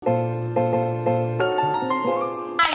Hi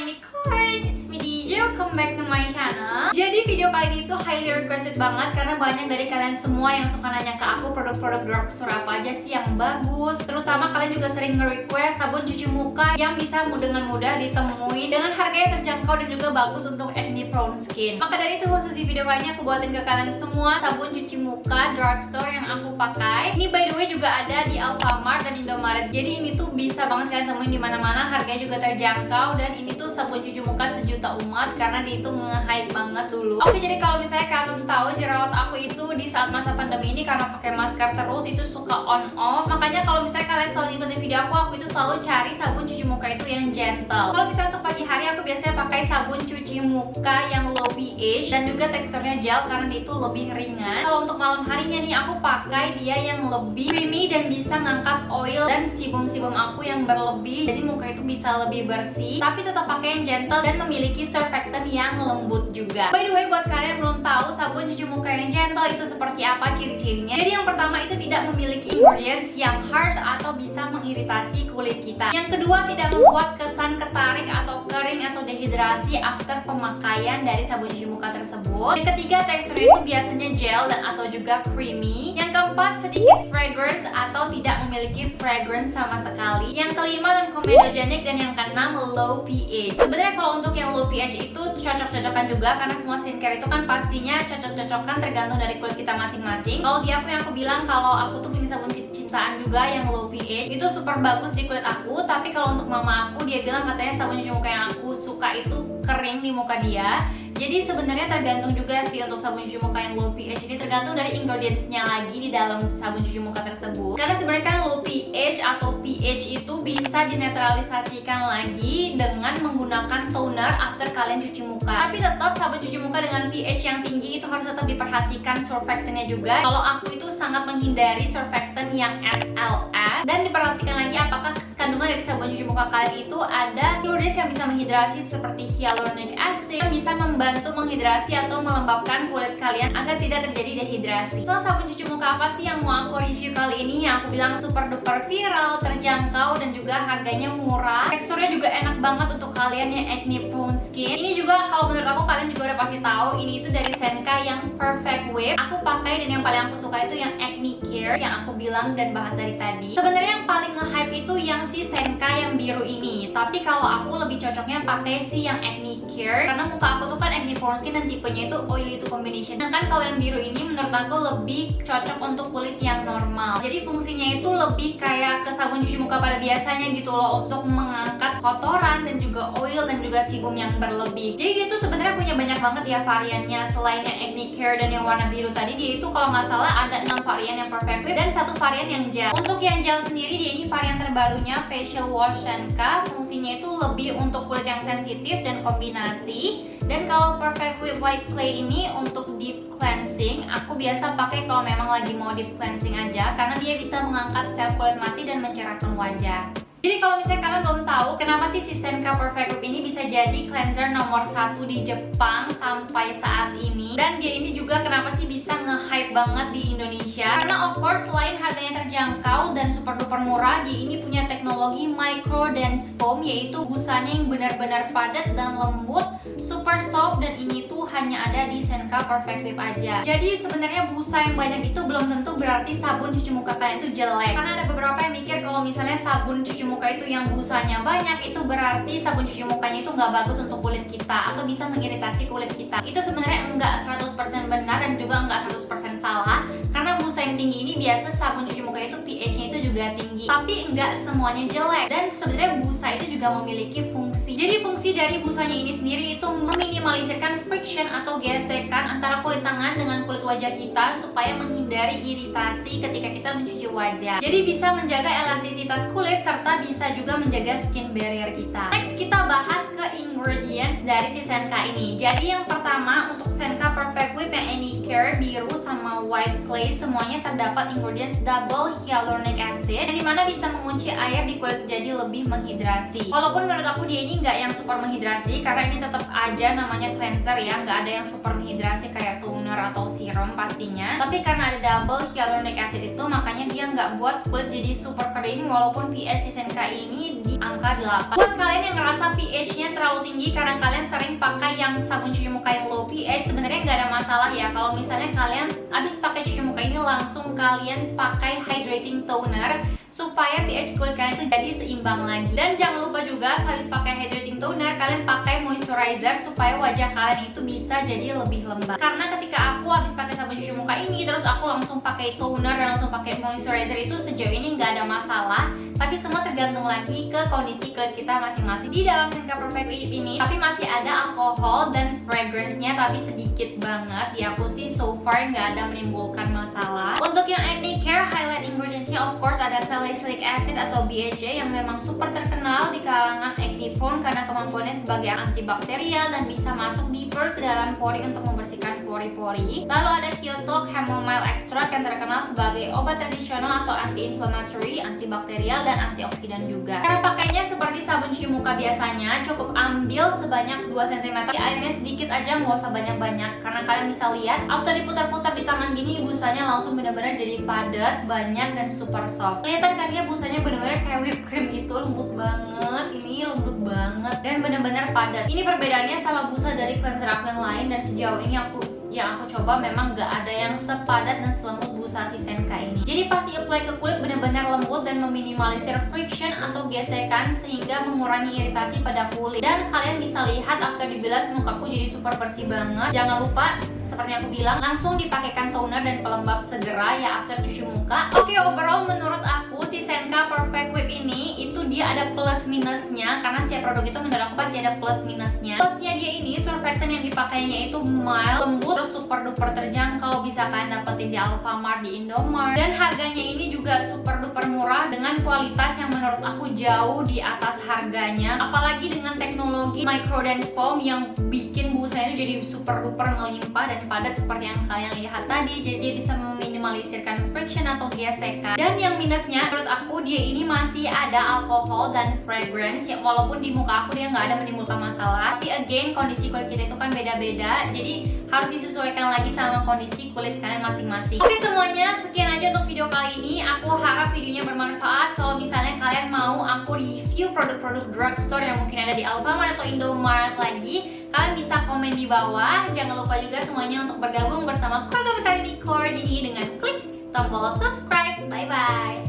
Nicole, it's me DJ, welcome back to my channel. Jadi video kali ini tuh highly requested banget karena banyak dari kalian semua yang suka nanya ke aku produk-produk drugstore apa aja sih yang bagus. Terutama kalian juga sering nge-request sabun cuci muka yang bisa dengan mudah ditemui dengan harga yang terjangkau dan juga bagus untuk acne prone skin. Maka dari itu khusus di video kali ini aku buatin ke kalian semua sabun cuci muka drugstore yang aku pakai. Ini by the way juga ada di Alfamart dan Indomaret. Jadi ini tuh bisa banget kalian temuin di mana-mana, harganya juga terjangkau dan ini tuh sabun cuci muka sejuta umat karena dia itu nge-hype banget dulu. Oke, jadi kalau misalnya kalian tahu jerawat aku itu di saat masa pandemi ini karena pakai masker terus itu suka on off. Makanya kalau misalnya kalian selalu ngikutin video aku itu selalu cari sabun cuci muka itu yang gentle. Kalau misalnya untuk pagi hari aku biasanya pakai sabun cuci muka yang low pH dan juga teksturnya gel karena dia itu lebih ringan. Kalau untuk malam harinya nih aku pakai dia yang lebih creamy dan bisa ngangkat oil dan sebum-sebum aku yang berlebih. Jadi muka itu bisa lebih bersih tapi tetap pakai yang gentle dan memiliki surfactant yang lembut juga. By the way, buat kalian yang belum tahu sabun cuci muka yang gentle itu seperti apa ciri-cirinya. Jadi yang pertama itu tidak memiliki ingredients yang harsh atau bisa mengiritasi kulit kita. Yang kedua, tidak membuat kesan ketarik atau kering atau dehidrasi after pemakaian dari sabun cuci muka tersebut. Yang ketiga, teksturnya itu biasanya gel dan atau juga creamy. Yang keempat, sedikit fragrance atau tidak memiliki fragrance sama sekali. Yang kelima, non comedogenic, dan yang keenam, low pH. Sebenarnya kalau untuk yang low pH itu cocok-cocokan juga karena semua skincare itu kan pastinya cocok-cocokan tergantung dari kulit kita masing-masing. Kalau di aku yang aku bilang kalau aku tuh punya sabun kecintaan juga yang low pH itu super bagus di kulit aku. Tapi kalau untuk mama aku dia bilang katanya sabun cuci muka yang aku suka itu kering di muka dia. Jadi sebenarnya tergantung juga sih untuk sabun cuci muka yang low pH ini tergantung dari ingredients-nya lagi di dalam sabun cuci muka tersebut. Karena sebenarnya kan low pH atau pH itu bisa dinetralisasikan lagi dengan menggunakan toner after kalian cuci muka. Tapi tetap sabun cuci muka dengan pH yang tinggi itu harus tetap diperhatikan surfactant-nya juga. Kalau aku itu sangat menghindari surfactant yang SLS dan diperhatikan lagi apakah kandungan dari sabun cuci muka kalian itu ada ingredients yang bisa menghidrasi seperti hyaluronic acid yang bisa membantu menghidrasi atau melembabkan kulit kalian agar tidak terjadi dehidrasi. So, sabun cuci muka apa sih yang mau aku review kali ini yang aku bilang super duper viral, terjangkau dan juga harganya murah. Teksturnya juga enak banget untuk kalian yang acne prone skin. Ini juga kalau menurut aku kalian juga udah pasti tahu ini itu dari Senka yang Perfect Whip. Aku pakai dan yang paling aku suka itu yang Acne Care yang aku bilang dan bahas dari tadi. Sebenarnya yang paling nge-hype itu yang si Senka yang biru ini. Tapi kalau aku lebih cocoknya pakai si yang Acne Care karena muka aku tuh kan acne prone skin dan tipenya itu oily to combination. Sedangkan kalau yang biru ini menurut aku lebih cocok untuk kulit yang normal. Jadi fungsinya itu lebih kayak ke sabun cuci muka pada biasanya gitu loh untuk mengangkat kotoran dan juga oil dan juga sebum yang berlebih. Jadi dia tuh sebenarnya punya banyak banget ya variannya selain yang Acne Care dan yang warna biru tadi. Dia itu kalau nggak salah ada 6 varian yang Perfect Whip dan 1 varian yang gel. Untuk yang gel sendiri dia ini varian terbarunya Facial Wash Senka. Fungsinya itu lebih untuk kulit yang sensitif dan kombinasi. Dan kalau Perfect Whip White Clay ini untuk deep cleansing, aku biasa pakai kalau memang lagi mau deep cleansing aja karena dia bisa mengangkat sel kulit mati dan mencerahkan wajah. Jadi kalau misalnya kalian belum tahu kenapa sih si Senka Perfect Whip ini bisa jadi cleanser nomor 1 di Jepang sampai saat ini, dan dia ini juga kenapa sih bisa nge-hype banget di Indonesia, karena of course selain harganya terjangkau dan super duper murah, dia ini punya teknologi micro dense foam, yaitu busanya yang benar-benar padat dan lembut, super soft, dan ini tuh hanya ada di Senka Perfect Whip aja. Jadi sebenarnya busa yang banyak itu belum tentu berarti sabun cuci muka kalian itu jelek, karena ada beberapa yang mikir kalau misalnya sabun cuci muka itu yang busanya banyak itu berarti sabun cuci mukanya itu nggak bagus untuk kulit kita atau bisa mengiritasi kulit kita. Itu sebenarnya enggak 100% benar dan juga enggak 100% salah, karena busa yang tinggi ini biasa sabun cuci muka itu pH-nya itu juga tinggi, tapi enggak semuanya jelek. Dan sebenarnya busa itu juga memiliki fungsi. Jadi fungsi dari busanya ini sendiri itu meminimalisirkan friction atau gesekan antara kulit tangan dengan kulit wajah kita supaya menghindari iritasi ketika kita mencuci wajah. Jadi bisa menjaga elastisitas kulit serta bisa juga menjaga skin barrier kita. Next kita bahas ke ingredients dari si Senka ini. Jadi yang pertama untuk Senka Perfect Whip yang Acne Care biru sama White Clay semuanya terdapat ingredients double hyaluronic acid yang dimana bisa mengunci air di kulit jadi lebih menghidrasi. Walaupun menurut aku dia ini nggak yang super menghidrasi karena ini tetap tetap aja namanya cleanser ya, nggak ada yang super menghidrasi kayak toner atau serum pastinya. Tapi karena ada double hyaluronic acid itu, makanya dia nggak buat kulit jadi super kering walaupun pH si Senka ini di angka 8. Buat kalian yang ngerasa pH-nya terlalu tinggi karena kalian sering pakai yang sabun cuci muka yang low pH, sebenarnya nggak ada masalah ya. Kalau misalnya kalian habis pakai cuci muka ini langsung kalian pakai hydrating toner supaya pH kulit kalian itu jadi seimbang lagi. Dan jangan lupa juga habis pakai hydrating toner kalian pakai moisturizer supaya wajah kalian itu bisa jadi lebih lembab. Karena ketika aku habis pakai sabun cuci muka ini terus aku langsung pakai toner dan langsung pakai moisturizer, itu sejauh ini nggak ada masalah. Tapi semua tergantung lagi ke kondisi kulit kita masing-masing. Di dalam Senka Perfect Whip ini tapi masih ada alkohol dan fragrance-nya, tapi sedikit banget. Di aku sih so far nggak ada menimbulkan masalah. Untuk yang acne care, highlight ingredients-nya of course ada salicylic acid atau BHA yang memang super terkenal di kalangan acne prone karena kemampuannya sebagai antibakterial dan bisa masuk deeper ke dalam pori untuk membersihkan pori-pori. Lalu ada Kyoto Chamomile Extract yang terkenal sebagai obat tradisional atau anti-inflammatory, antibakterial, dan antioksidan juga. Cara pakainya seperti sabun cuci muka biasanya, cukup ambil sebanyak 2 cm. Airnya sedikit aja, nggak usah banyak-banyak. Karena kalian bisa lihat, after diputar-putar di tangan gini, busanya langsung benar-benar jadi padat, banyak, dan super soft. Kelihatan kan ya busanya benar-benar kayak whipped cream gitu, lembut banget. Ini lembut banget dan benar-benar padat. Ini perbedaannya sama busa dari cleanser aku yang lain, dan sejauh ini yang aku coba memang gak ada yang sepadat dan selembut busa si Senka ini. Jadi pasti apply ke kulit benar-benar lembut dan meminimalisir friction atau gesekan sehingga mengurangi iritasi pada kulit. Dan kalian bisa lihat after dibilas mukaku jadi super bersih banget. Jangan lupa seperti yang aku bilang langsung dipakaikan toner dan pelembab segera ya after cuci muka. Oke, overall menurut aku si Senka Perfect Whip ini itu dia ada plus minusnya karena setiap produk itu menurut aku pasti ada plus minusnya. Plusnya dia ini surfactant yang dipakainya itu mild, lembut, super duper terjangkau, bisa kalian dapetin di Alfamart, di Indomart, dan harganya ini juga super duper murah dengan kualitas yang menurut aku jauh di atas harganya, apalagi dengan teknologi microdance foam yang bikin busanya itu jadi super duper melimpah dan padat seperti yang kalian lihat tadi. Jadi dia bisa meminimalisirkan friction atau gesekan. Dan yang minusnya menurut aku dia ini masih ada alkohol dan fragrance ya, walaupun di muka aku dia nggak ada menimbulkan masalah, tapi again kondisi kulit kita itu kan beda-beda, jadi harus disesuaikan lagi sama kondisi kulit kalian masing-masing. Oke semuanya, sekian aja untuk video kali ini. Aku harap videonya bermanfaat. Kalau misalnya kalian mau aku review produk-produk drugstore yang mungkin ada di Alfamart atau Indomart lagi, kalian bisa komen di bawah. Jangan lupa juga semuanya untuk bergabung bersama keluarga besar Unicorn ini dengan klik tombol subscribe. Bye bye.